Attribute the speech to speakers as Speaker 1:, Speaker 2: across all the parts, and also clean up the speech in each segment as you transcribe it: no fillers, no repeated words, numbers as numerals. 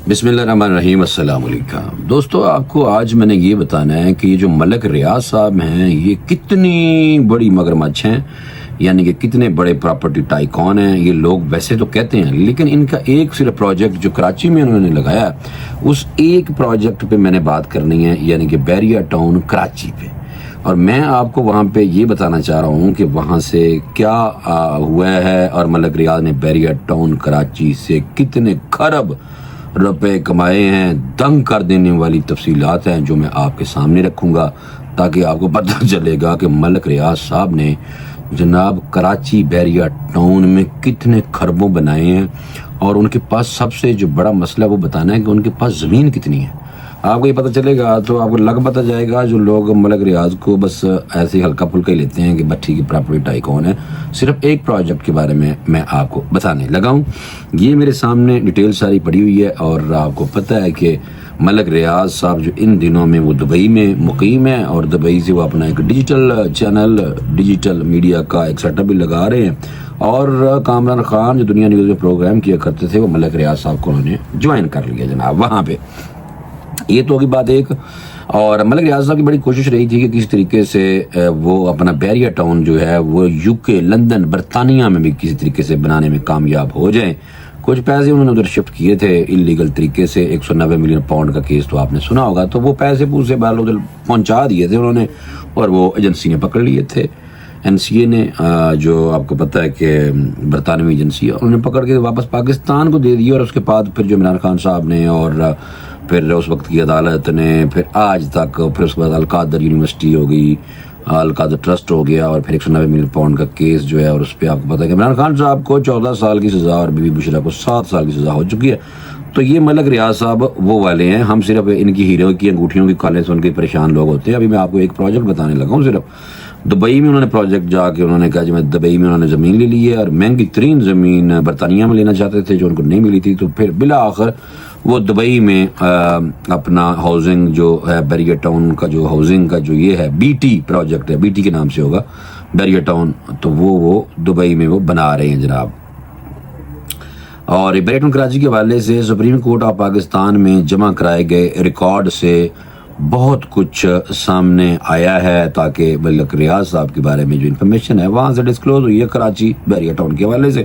Speaker 1: بسم اللہ الرحمن الرحیم۔ السلام علیکم دوستو، آپ کو آج میں نے یہ بتانا ہے کہ یہ جو ملک ریاض صاحب ہیں یہ کتنی بڑی مگرمچھ ہیں، یعنی کہ کتنے بڑے پراپرٹی ٹائکون ہیں۔ یہ لوگ ویسے تو کہتے ہیں، لیکن ان کا ایک صرف پروجیکٹ جو کراچی میں انہوں نے لگایا، اس ایک پروجیکٹ پہ میں نے بات کرنی ہے، یعنی کہ بیریا ٹاؤن کراچی پہ۔ اور میں آپ کو وہاں پہ یہ بتانا چاہ رہا ہوں کہ وہاں سے کیا ہوا ہے، اور ملک ریاض نے بیریا ٹاؤن کراچی سے کتنے خرب روپے کمائے ہیں۔ دنگ کر دینے والی تفصیلات ہیں جو میں آپ کے سامنے رکھوں گا، تاکہ آپ کو پتہ چلے گا کہ ملک ریاض صاحب نے جناب کراچی بیریا ٹاؤن میں کتنے خربوں بنائے ہیں۔ اور ان کے پاس سب سے جو بڑا مسئلہ وہ بتانا ہے کہ ان کے پاس زمین کتنی ہے۔ آپ کو یہ پتہ چلے گا تو آپ کو لگ پتہ جائے گا، جو لوگ ملک ریاض کو بس ایسے ہلکا پھلکا ہی لیتے ہیں کہ بس ٹھیک ہے پراپرٹی ٹائکون ہے، صرف ایک پروجیکٹ کے بارے میں آپ کو بتانے لگا ہوں۔ یہ میرے سامنے ڈیٹیل ساری پڑی ہوئی ہے، اور آپ کو پتہ ہے کہ ملک ریاض صاحب جو ان دنوں میں وہ دبئی میں مقیم ہیں، اور دبئی سے وہ اپنا ایک ڈیجیٹل چینل، ڈیجیٹل میڈیا کا ایک سیٹ اپ بھی لگا رہے ہیں۔ اور کامران خان جو دنیا نیوز میں پروگرام کیا کرتے تھے، وہ ملک ریاض صاحب کو انہوں نے جوائن کر لیا جناب وہاں پہ۔ یہ تو ہوگی بات ایک۔ اور ملک ریاض صاحب کی بڑی کوشش رہی تھی کہ کسی طریقے سے وہ اپنا بیریا ٹاؤن جو ہے وہ UK، لندن، برطانیہ میں بھی کسی طریقے سے بنانے میں کامیاب ہو جائیں۔ کچھ پیسے انہوں نے ادھر شفٹ کیے تھے انلیگل طریقے سے، 190 ملین پاؤنڈ کا کیس تو آپ نے سنا ہوگا، تو وہ پیسے پوسے بال ادھر پہنچا دیے تھے انہوں نے، اور وہ ایجنسی نے پکڑ لیے تھے۔ NCA نے، جو آپ کو پتہ ہے کہ برطانوی ایجنسی ہے، انہوں نے پکڑ کے واپس پاکستان کو دے دیا۔ اور اس کے بعد پھر جو عمران خان صاحب نے، اور پھر اس وقت کی عدالت نے، پھر آج تک، پھر اس کے بعد القادر یونیورسٹی ہو گئی، القادر ٹرسٹ ہو گیا، اور پھر 190 ملین پاؤنڈ کا کیس جو ہے، اور اس پہ آپ کو پتہ ہے کہ عمران خان صاحب کو 14 سال کی سزا اور بی بی بشرا کو 7 سال کی سزا ہو چکی ہے۔ تو یہ ملک ریاض صاحب وہ والے ہیں، ہم صرف ان کی ہیرو کی انگوٹھیوں کی کالے سن کے پریشان لوگ ہوتے ہیں۔ ابھی میں آپ کو ایک پروجیکٹ بتانے لگا ہوں، صرف دبئی میں انہوں نے پروجیکٹ جا کے انہوں نے کہا جو میں دبئی میں انہوں نے زمین لے لی ہے، اور مہنگی ترین زمین برطانیہ میں لینا چاہتے تھے جو ان کو نہیں ملی تھی، تو پھر بالآخر وہ دبئی میں اپنا ہاؤسنگ جو ہے بیریا ٹاؤن کا، جو ہاؤسنگ کا جو یہ ہے BT پروجیکٹ ہے، BT کے نام سے ہوگا بیریا ٹاؤن، تو وہ دبئی میں وہ بنا رہے ہیں جناب۔ اور بیریا ٹاؤن کراچی کے حوالے سے سپریم کورٹ آف پاکستان میں جمع کرائے گئے ریکارڈ سے بہت کچھ سامنے آیا ہے، تاکہ ملک ریاض صاحب کے بارے میں جو انفارمیشن ہے وہاں سے ڈسکلوز ہوئی ہے کراچی بیریا ٹاؤن کے حوالے سے۔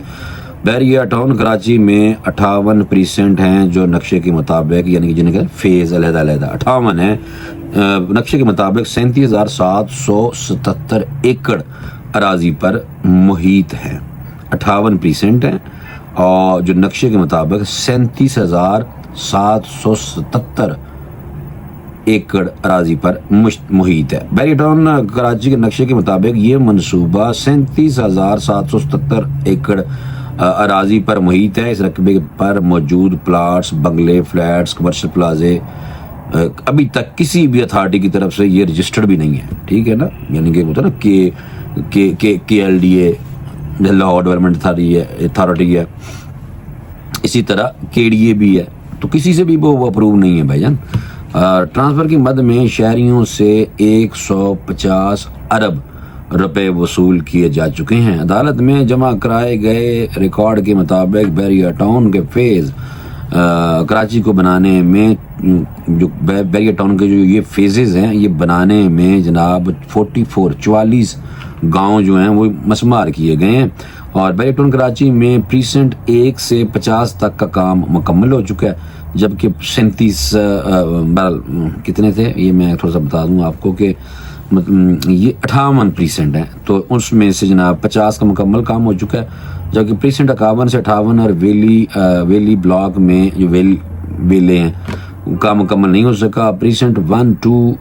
Speaker 1: بیریا ٹاؤن کراچی میں 58% ہیں جو نقشے کے مطابق، یعنی کہ جنہیں کہ فیز علیحدہ علیحدہ 58 ہیں، نقشے کے مطابق 37,777 ایکڑ اراضی پر محیط ہیں، 58% ہیں، اور جو نقشے کے مطابق 37,777 ایکڑ اراضی پر محیط ہے۔ بیریا ٹاؤن کراچی کے نقشے کے مطابق یہ منصوبہ 37,777 ایکڑ اراضی پر محیط ہے۔ اس رقبے پر موجود پلاٹس، بنگلے، فلیٹس، کمرشل پلازے ابھی تک کسی بھی اتھارٹی کی طرف سے یہ رجسٹرڈ بھی نہیں ہے، ٹھیک ہے نا، یعنی کہ ہوتا ہے نا KLDA لاہور ڈیولپمنٹ اتھارٹی ہے، اسی طرح KDA بھی ہے، تو کسی سے بھی وہ اپروو نہیں ہے بھائی جان۔ ٹرانسفر کی مد میں شہریوں سے 150 ارب روپے وصول کیے جا چکے ہیں۔ عدالت میں جمع کرائے گئے ریکارڈ کے مطابق بیریا ٹاؤن کے فیز کراچی کو بنانے میں، جو بیریا ٹاؤن کے جو یہ فیزز ہیں یہ بنانے میں جناب 44 گاؤں جو ہیں وہ مسمار کیے گئے ہیں۔ اور بیریا ٹاؤن کراچی میں پریسنٹ 1 سے 50 تک کا کام مکمل ہو چکا ہے، جبکہ 37 کتنے تھے یہ میں تھوڑا سا بتا دوں آپ کو کہ یہ 58% ہیں، تو اس میں سے جناب 50 کا مکمل کام ہو چکا ہے، جبکہ پریسنٹ 51 سے 58 اور ویلی بلاک میں جو ویلے ہیں کا مکمل نہیں ہو سکا۔ پریسنٹ 1، 2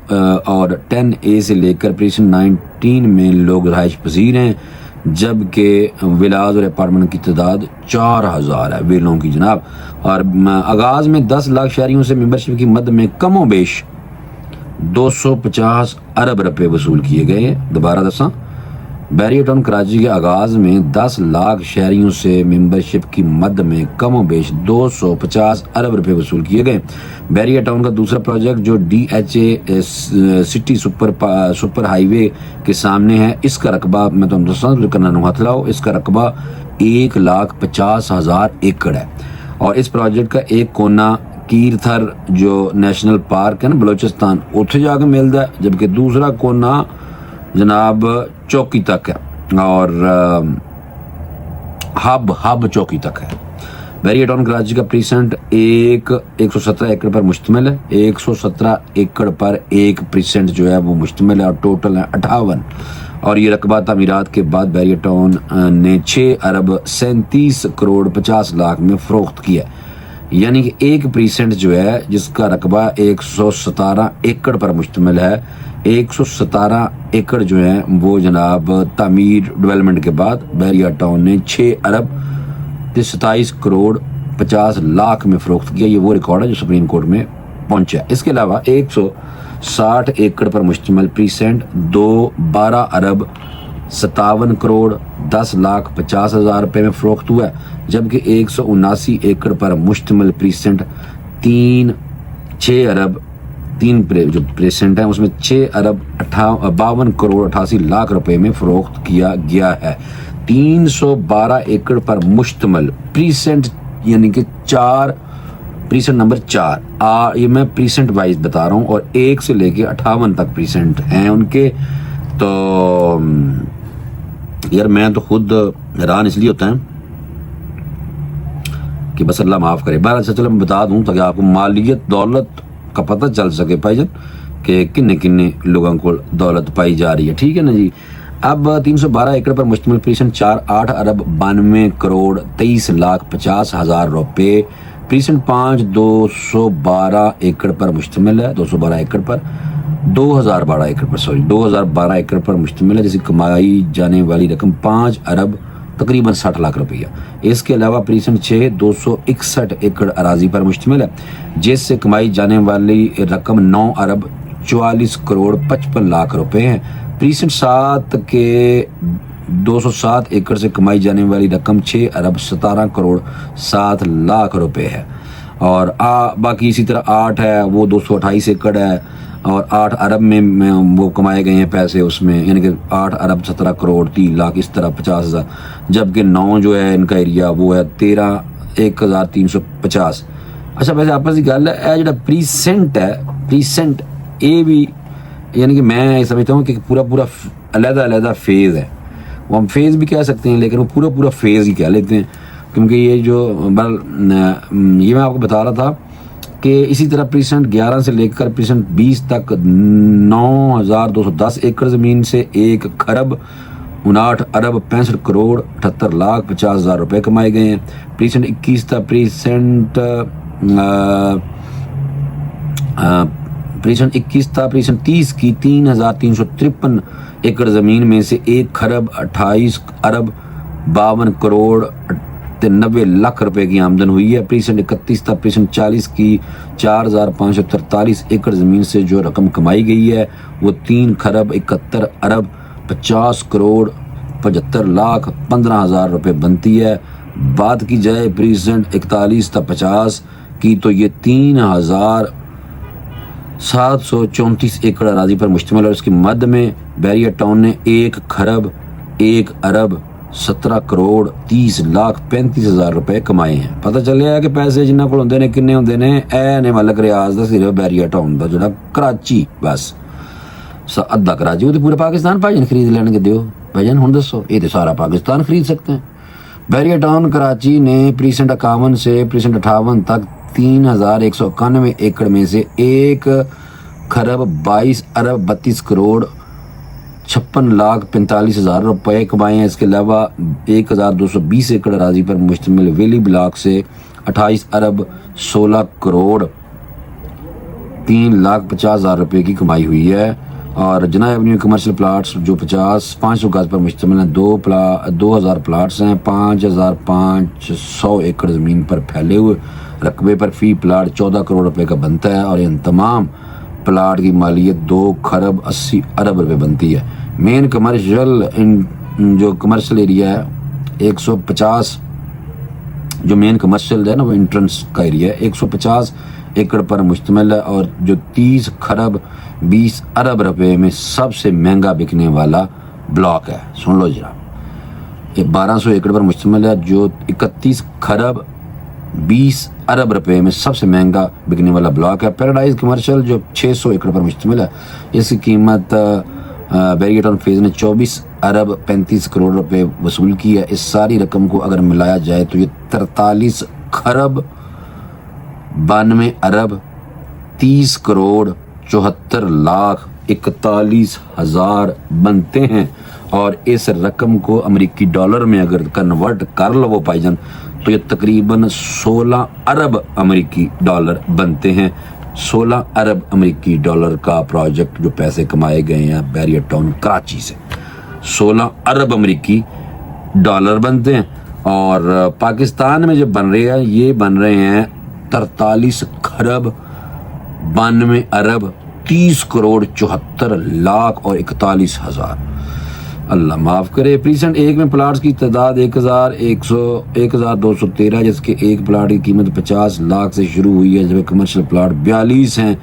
Speaker 1: اور 10A سے لے کر پریسنٹ 19 میں لوگ رہائش پذیر ہیں، جبکہ ولاز اور اپارٹمنٹ کی تعداد 4000 ہے ویلوں کی جناب۔ اور آغاز میں 10 لاکھ شہریوں سے ممبرشپ کی مد میں کم و بیش 250 ارب روپے وصول کیے گئے ہیں۔ دوبارہ دساں، بیریا ٹاؤن کراچی کے آغاز میں 10 لاکھ شہریوں سے ممبرشپ کی مد میں کم و بیش 250 ارب روپے وصول کیے گئے۔ بیریا ٹاؤن کا دوسرا پروجیکٹ جو DHA سٹی سپر ہائی وے کے سامنے ہے، اس کا رقبہ میں تم کرنا نوحت لاؤ، اس کا رقبہ 1,50,000 ایکڑ ہے، اور اس پروجیکٹ کا ایک کونا ਕੀਰਥਰ ਜੋ ਨੈਸ਼ਨਲ ਪਾਰਕ ਹੈ ਨਾ ਬਲੋਚਿਸਤਾਨ, ਉੱਥੇ ਜਾ ਕੇ ਮਿਲਦਾ ਹੈ, ਜਦਕਿ ਦੂਸਰਾ ਕੋਨਾ जनाब चौकी तक है और हब चौकी तक है। बैरिया टाउन कराची का प्रीसेंट 117 एकड़ पर मुश्तमिल है। 117 एकड़ पर एक प्रीसेंट जो है वो मुश्तमिल है और टोटल है 58। और ये रकबा तामीरात के बाद बैरिया टाउन ने 6 अरब 37 करोड़ 50 लाख में फरोख्त किया, यानी कि एक प्रीसेंट जो है जिसका रकबा 117 एकड़ पर मुश्तमिल है। 117 एकड़ जो है वो जनाब तामीर डेवलपमेंट के बाद बैरिया टाउन ने 6 अरब 27 करोड़ 50 लाख में फरोख्त किया। ये वो रिकॉर्ड है जो सुप्रीम कोर्ट में पहुंचा। इसके अलावा 160 एकड़ पर मुश्तमिल प्रीसेंट 12 अरब 57 करोड़ 10 लाख 50 हज़ार रुपये में फरोख्त हुआ है, जबकि 179 एकड़ पर मुश्तमिल प्रीसेंट 6 अरब जो प्रीसेंट है उसमें 6 अरब 52 करोड़ 88 लाख रुपए में फरोख्त किया गया है। 312 एकड़ पर मुश्तमिल प्रीसेंट यानी कि 4 प्रीसेंट नंबर 4 ये मैं प्रीसेंट वाइज बता रहा हूँ, और 1 से लेके 58 तक प्रीसेंट हैं उनके। तो यार मैं तो खुद हैरान इसलिए होता है कि बस अल्लाह माफ़ करे। बहरहाल चलो मैं बता दूं ताकि आपको मालियत दौलत का पता चल सके भाईजान कि किन्ने किन्ने लोगों को दौलत पाई जा रही है, ठीक है ना जी। अब 312 एकड़ पर मुश्तमिल प्रीसेंट 8 अरब 92 करोड़ 23 लाख 50 हज़ार रुपये। प्रीसेंट 5 212 एकड़ पर मुश्तमिल है, 212 एकड़ पर 2012 एकड़ पर मुश्तमिल है, जिसकी कमाई जाने वाली रकम 5 अरब तकरीबन 60 लाख रुपया। इसके अलावा प्रीसेंट 6 261 एकड़ अराजी पर मुश्तमिल है, जिससे कमाई जाने वाली रकम 9 अरब 44 करोड़ 55 लाख रुपए है। प्रीसेंट 7 के 207 एकड़ से कमाई जाने वाली रकम 6 अरब 17 करोड़ 7 लाख रुपए है। और बाकी इसी तरह 8 है वो 228 एकड़ है और 8 अरब में वो कमाए गए हैं पैसे उसमें, यानी कि 8 अरब 17 करोड़ 3 लाख इस तरह 50 हज़ार। जबकि 9 जो है इनका एरिया वो है 13,350। अच्छा वैसे आपस की गल है जो प्रीसेंट ये भी यानी कि मैं समझता हूँ कि पूरा अलग फेज़ है, वो हम फेज़ भी कह सकते हैं लेकिन वो पूरा फेज़ ही कह लेते हैं, क्योंकि ये जो ये मैं आपको बता रहा था कि इसी तरह प्रीसेंट 11 से लेकर प्रीसेंट 20 तक 9,210 एकड़ ज़मीन से 1 खरब 59 अरब 65 करोड़ 78 लाख 50 हज़ार रुपये कमाए गए हैं। प्रीसेंट 21 था प्रीसेंट 30 की 3,353 एकड़ ज़मीन में से 1 खरब 28 अरब 52 करोड़ 90 लाख रुपए की आमदन हुई है। प्रीसेंट 31 था प्रीसेंट 40 की 4,543 एकड़ ज़मीन से जो रकम कमाई गई है वो 3 खरब 71 अरब 50 करोड़ 75 लाख 15 हज़ार रुपये बनती है। बात की जाए प्रीसेंट 41 था 50 की तो ये 3,734 एकड़ अराजी पर मुश्तमिल है। और इसके मध्य में बैरिया टाउन ने 1 खरब 1 अरब 17 करोड़ 30 लाख 35 हज़ार रुपये कमाए हैं। पता चलिया है कि पैसे जिन्होंने को होंगे ने किन्ने होंगे ने ए ने मलक रियाज का सिर्फ बैरिया टाउन का जो कराची बस अद्धा कराची वो तो पूरा पाकिस्तान भाईजान खरीद लेने के दियो भाईजान हुण दसो ये तो सारा पाकिस्तान खरीद सकते हैं। बैरिया टाउन कराची ने प्रीसेंट 51 से प्रीसेंट 58 तक 3,191 एकड़ में से 1 खरब 22 अरब 32 करोड़ 56 लाख 45 हज़ार रुपये कमाए हैं। इसके अलावा 1,220 एकड़ अराजी पर मुश्तमिल वेली ब्लॉक से 28 अरब 16 करोड़ 3 लाख 50 हज़ार रुपये की कमाई हुई है। और जना एवेन्यू कमर्शियल प्लाट्स जो 500 गज पर मुश्तमिल हैं 2,000 प्लाट्स हैं 5,500 एकड़ ज़मीन पर फैले हुए रकबे पर फी प्लाट 14 करोड़ रुपए का बनता है और इन तमाम प्लाट की मालियत 2 खरब 80 अरब रुपए बनती है। मेन कमर्शियल जो कमर्शियल एरिया है 150 जो मेन कमर्शियल है ना वो इंट्रेंस का एरिया है 150 एकड़ पर मुश्तमिल है और जो 30 खरब 20 अरब रुपए में सबसे महंगा बिकने वाला ब्लॉक है। सुन लो जरा, ये 1200 एकड़ पर मुश्तमिल है जो 31 खरब 20 अरब रुपए में सबसे महंगा बिकने वाला ब्लॉक है। पैराडाइज कमर्शियल जो 600 एकड़ पर मुश्तमिल है, इसकी कीमत बैरियर टाउन फेज ने 24 अरब 35 करोड़ रुपए वसूल की है। इस सारी रकम को अगर मिलाया जाए तो ये 43 खरब 92 अरब 30 करोड़ 74 लाख 41 हजार बनते हैं। और इस रकम को अमेरिकी डॉलर में अगर कन्वर्ट कर लो वो भाईजान, तो ये तकरीबन 16 अरब अमेरिकी डॉलर बनते हैं। 16 अरब अमेरिकी डॉलर का प्रोजेक्ट जो पैसे कमाए गए हैं बैरियर टाउन कराची से, 16 अरब अमेरिकी डॉलर बनते हैं। और पाकिस्तान में जो बन रहे हैं ये बन रहे हैं 43 खरब 92 अरब 30 करोड़ 74 लाख और 41 हजार। अल्लाह माफ़ करे। प्रीसेंट एक में प्लाट्स की तादाद 1213, जिसके एक प्लाट की कीमत 50 लाख से शुरू हुई है, जबकि कमर्शियल प्लाट 42 हैं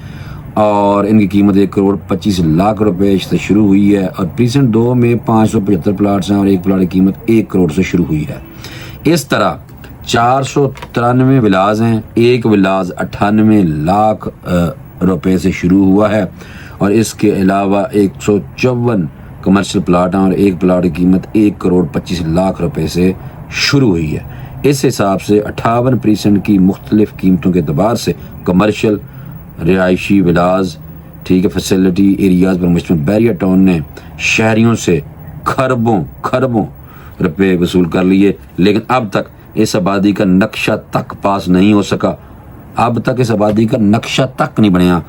Speaker 1: और इनकी कीमत 1 करोड़ 25 लाख रुपए से शुरू हुई है। और प्रीसेंट 2 में 575 प्लाट्स हैं और एक प्लाट की कीमत 1 करोड़ से शुरू हुई है। इस तरह 493 विलाज हैं, एक विलाज 98 लाख रुपए से शुरू हुआ है और इसके अलावा 154 कमर्शियल प्लाट हैं और एक प्लाट की कीमत 1 करोड़ 25 लाख रुपए से शुरू हुई है। इस हिसाब से 58% की मुख्तलिफ कीमतों के अतबार से कमर्शियल रिहायशी विलाज, ठीक है, फैसिलिटी एरियाज पर मुश्तमिल बैरियर टाउन ने शहरियों से खरबों रुपए वसूल कर लिए, लेकिन अब तक इस आबादी का नक्शा तक पास नहीं हो सका। अब तक इस आबादी का नक्शा तक नहीं बनया,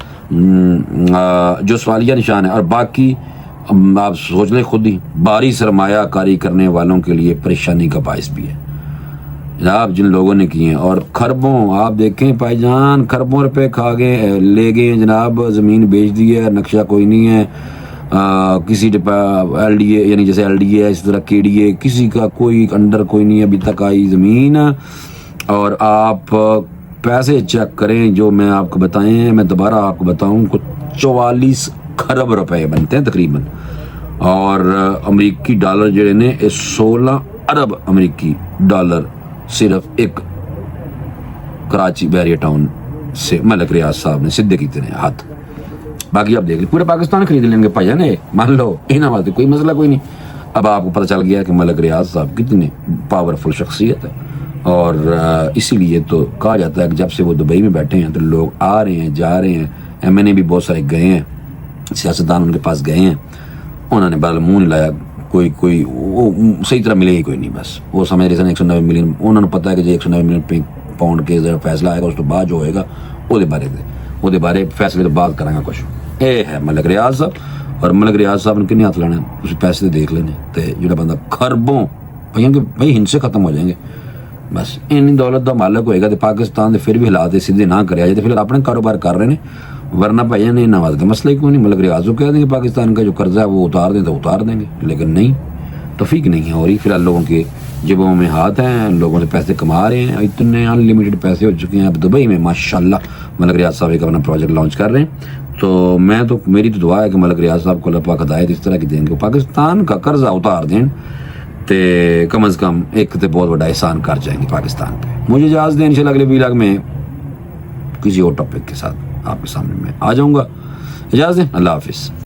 Speaker 1: जो सवालिया निशान है। और बाकी आप सोच लें खुद ही, भारी सरमाया कारी करने वालों के लिए परेशानी का बायस भी है जनाब, जिन लोगों ने किए हैं। और खरबों आप देखें भाईजान, खरबों रुपए खा गए, ले गए जनाब, ज़मीन बेच दी है, नक्शा कोई नहीं है। किसी LDA यानी जैसे LDA है, इस तरह KDA, किसी का कोई अंडर कोई नहीं अभी तक आई ज़मीन। और आप पैसे चेक करें जो मैं आपको बताए हैं, मैं दोबारा आपको बताऊं, कुछ 44 खरब रुपए बनते हैं तकरीबन। और अमेरिकी डॉलर जड़े ने 16 अरब अमेरिकी डॉलर सिर्फ एक कराची बैरियर टाउन से मलक रियाज साहब ने सीधे किए हैं हाथ। बाकी आप देख लीजिए, पूरे पाकिस्तान खरीद लेंगे भाई ने, मान लो इन्हें वास्ते कोई मसला कोई नहीं। अब आपको पता चल गया कि मलक रियाज साहब कितने पावरफुल शख्सियत है। और इसीलिए तो कहा जाता है कि जब से वो दुबई में बैठे हैं तो लोग आ रहे हैं, जा रहे हैं। MNA भी बहुत सारे गए हैं, सियासतदान उनके पास गए हैं, उन्होंने बहरहाल मुंह नहीं लाया, कोई वो सही तरह मिले ही कोई नहीं। बस वो समझ रहे थे 190 मिलियन, उन्होंने पता है कि जो 190 मिलियन पाउंड के जरा फैसला आएगा उस तो बाद जो होएगा ਉਹਦੇ ਬਾਰੇ ਫੈਸਲੇ ਤੋਂ ਬਾਅਦ ਕਰਾਂਗਾ ਕੁਝ। ਇਹ ਹੈ ਮਲਕ ਰਿਆਜ਼ ਸਾਹਿਬ। ਔਰ ਮਲਕ ਰਿਆਜ਼ ਸਾਹਿਬ ਨੂੰ ਕਿੰਨੇ ਹੱਥ ਲਾਣਾ, ਤੁਸੀਂ ਪੈਸੇ ਦੇਖ ਲੈਣੇ। ਤੇ ਜਿਹੜਾ ਬੰਦਾ ਖਰਬੋਂ ਭਾਈ ਹਿੰਸੇ ਖਤਮ ਹੋ ਜਾਣਗੇ। ਬਸ ਇੰਨੀ ਦੌਲਤ ਦਾ ਮਾਲਕ ਹੋਏਗਾ ਤੇ ਪਾਕਿਸਤਾਨ ਦੇ ਫਿਰ ਵੀ ਹਾਲਾਤ ਦੇ ਸਿੱਧੇ ਨਾ ਕਰਿਆ ਜਾਏ ਤੇ ਫਿਰ ਆਪਣੇ ਕਾਰੋਬਾਰ ਕਰ ਰਹੇ ਨੇ, वरना भाई ने नवाज का मसला ही क्यों नहीं। मलक रियाज को कह देंगे पाकिस्तान का जो कर्जा है वो उतार दें तो उतार देंगे, लेकिन नहीं, तौफीक नहीं है हो रही। फिलहाल लोगों के जेबों में हाथ हैं, लोगों से पैसे कमा रहे हैं, इतने अनलिमिटेड पैसे हो चुके हैं। अब दुबई में माशाल्लाह मलक रियाज साहब एक अपना प्रोजेक्ट लॉन्च कर रहे हैं। तो मेरी तो दुआ है कि मलक रियाज साहब को अल्लाह पाक हिदायत इस तरह की देंगे, पाकिस्तान का कर्जा उतार दें तो कम अज़ कम एक तो बहुत बड़ा एहसान कर जाएंगे पाकिस्तान पे। मुझे इजाज़त दें, इंशाल्लाह अगले वीलॉग में किसी और टॉपिक के साथ आपके सामने मैं आ जाऊंगा। इजाज़त दें, अल्लाह हाफिज़।